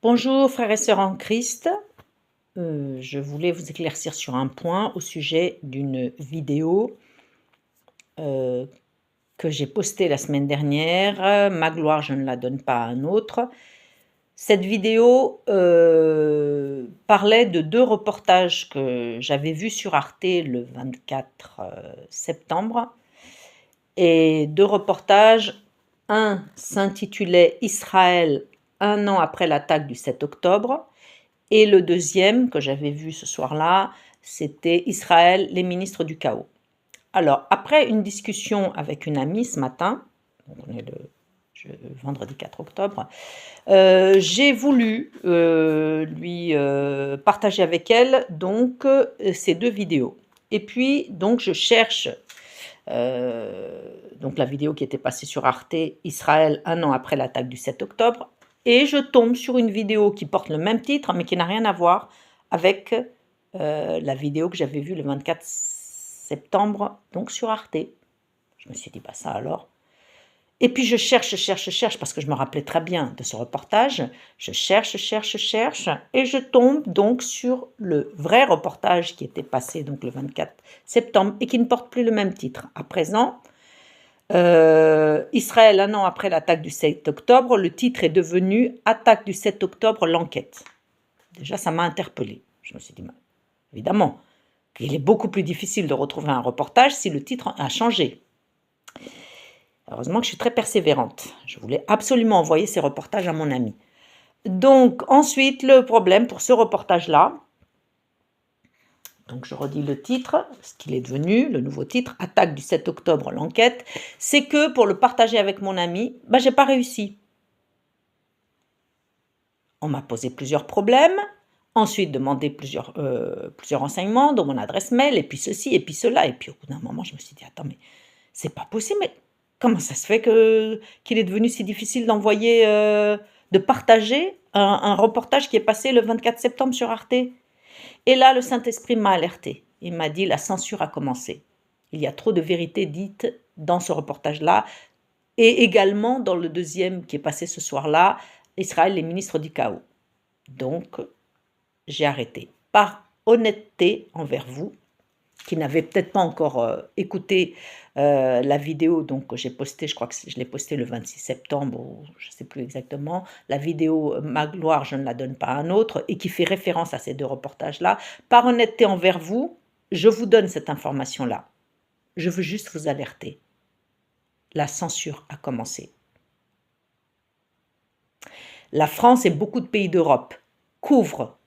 Bonjour frères et sœurs en Christ. Je voulais vous éclaircir sur un point au sujet d'une vidéo que j'ai postée la semaine dernière. Ma gloire, je ne la donne pas à un autre. Cette vidéo parlait de 2 reportages que j'avais vus sur Arte le 24 septembre. Et 2 reportages, un s'intitulait « Israël, 1 an après l'attaque du 7 octobre » et le deuxième que j'avais vu ce soir-là, c'était « Israël, les ministres du chaos ». Alors, après une discussion avec une amie ce matin, donc on est le vendredi 4 octobre, j'ai voulu lui partager avec elle donc ces 2 vidéos. Et puis, donc je cherche donc la vidéo qui était passée sur Arte, Israël, 1 an après l'attaque du 7 octobre, et je tombe sur une vidéo qui porte le même titre, mais qui n'a rien à voir avec la vidéo que j'avais vue le 24 septembre, donc sur Arte. Je me suis dit, bah ça alors. Et puis je cherche, parce que je me rappelais très bien de ce reportage. Je cherche, et je tombe donc sur le vrai reportage qui était passé donc le 24 septembre et qui ne porte plus le même titre. À présent, Israël, 1 an après l'attaque du 7 octobre, le titre est devenu « Attaque du 7 octobre, l'enquête ». Déjà, ça m'a interpellée. Je me suis dit, évidemment, qu'il est beaucoup plus difficile de retrouver un reportage si le titre a changé. Heureusement que je suis très persévérante. Je voulais absolument envoyer ces reportages à mon ami. Donc, ensuite, le problème pour ce reportage-là, donc je redis le titre, ce qu'il est devenu, le nouveau titre, « Attaque du 7 octobre, l'enquête », c'est que pour le partager avec mon ami, je n'ai pas réussi. On m'a posé plusieurs problèmes, ensuite demandé plusieurs renseignements, dont mon adresse mail, et puis ceci, et puis cela, et puis au bout d'un moment, je me suis dit, attends, mais c'est pas possible, mais comment ça se fait qu'il est devenu si difficile d'envoyer, de partager un reportage qui est passé le 24 septembre sur Arte? Et là, le Saint-Esprit m'a alerté. Il m'a dit, la censure a commencé. Il y a trop de vérités dites dans ce reportage-là, et également dans le deuxième qui est passé ce soir-là, Israël, les ministres du chaos. Donc, j'ai arrêté. Par honnêteté envers vous, qui n'avez peut-être pas encore écouté la vidéo donc, que j'ai postée, je crois que je l'ai postée le 26 septembre, ou je ne sais plus exactement, la vidéo « Ma gloire, je ne la donne pas à un autre » et qui fait référence à ces 2 reportages-là. Par honnêteté envers vous, je vous donne cette information-là. Je veux juste vous alerter. La censure a commencé. La France et beaucoup de pays d'Europe couvrent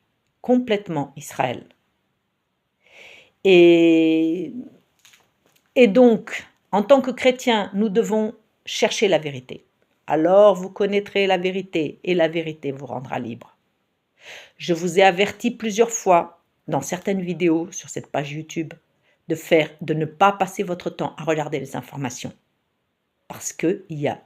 complètement Israël. Et donc, en tant que chrétiens, nous devons chercher la vérité. Alors vous connaîtrez la vérité, et la vérité vous rendra libre. Je vous ai averti plusieurs fois, dans certaines vidéos sur cette page YouTube, de ne pas passer votre temps à regarder les informations. Parce qu'il y a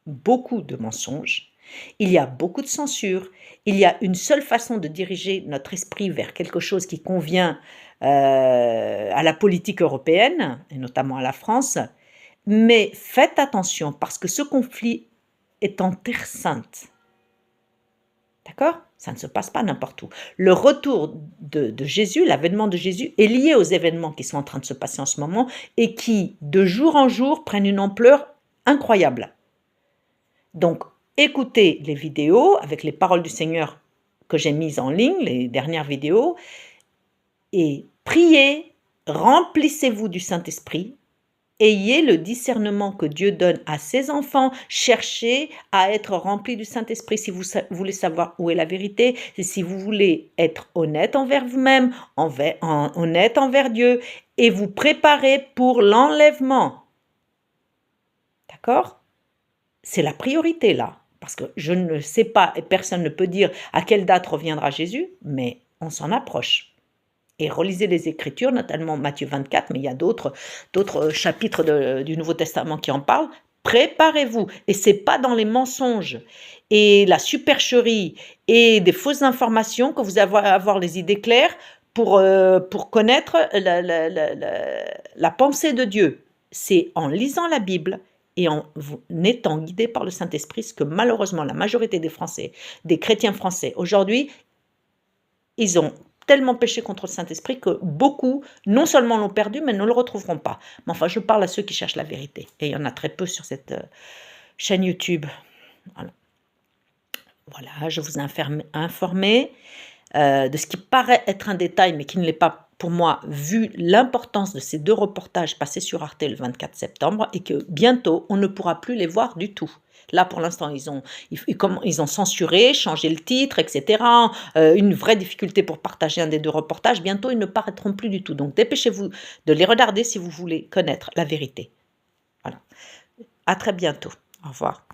beaucoup de mensonges, il y a beaucoup de censure, il y a une seule façon de diriger notre esprit vers quelque chose qui convient à la politique européenne, et notamment à la France, mais faites attention parce que ce conflit est en Terre sainte. D'accord? Ça ne se passe pas n'importe où. Le retour de Jésus, l'avènement de Jésus est lié aux événements qui sont en train de se passer en ce moment et qui, de jour en jour, prennent une ampleur incroyable. Donc, écoutez les vidéos avec les paroles du Seigneur que j'ai mises en ligne, les dernières vidéos, et priez, remplissez-vous du Saint-Esprit, ayez le discernement que Dieu donne à ses enfants, cherchez à être remplis du Saint-Esprit si vous voulez savoir où est la vérité, et si vous voulez être honnête envers vous-même, honnête envers Dieu, et vous préparer pour l'enlèvement. D'accord? C'est la priorité là, parce que je ne sais pas, et personne ne peut dire à quelle date reviendra Jésus, mais on s'en approche. Et relisez les Écritures, notamment Matthieu 24, mais il y a d'autres chapitres du Nouveau Testament qui en parlent. Préparez-vous, et c'est pas dans les mensonges et la supercherie et des fausses informations que vous allez avoir les idées claires pour connaître la pensée de Dieu. C'est en lisant la Bible et en étant guidés par le Saint-Esprit, ce que malheureusement la majorité des Français, des chrétiens français aujourd'hui, ils ont tellement péché contre le Saint-Esprit que beaucoup, non seulement l'ont perdu, mais ne le retrouveront pas. Mais enfin, je parle à ceux qui cherchent la vérité. Et il y en a très peu sur cette chaîne YouTube. Voilà, je vous ai informé de ce qui paraît être un détail, mais qui ne l'est pas pour moi, vu l'importance de ces 2 reportages passés sur Arte le 24 septembre et que bientôt, on ne pourra plus les voir du tout. Là, pour l'instant, ils ont censuré, changé le titre, etc. Une vraie difficulté pour partager un des 2 reportages. Bientôt, ils ne paraîtront plus du tout. Donc, dépêchez-vous de les regarder si vous voulez connaître la vérité. Voilà. À très bientôt. Au revoir.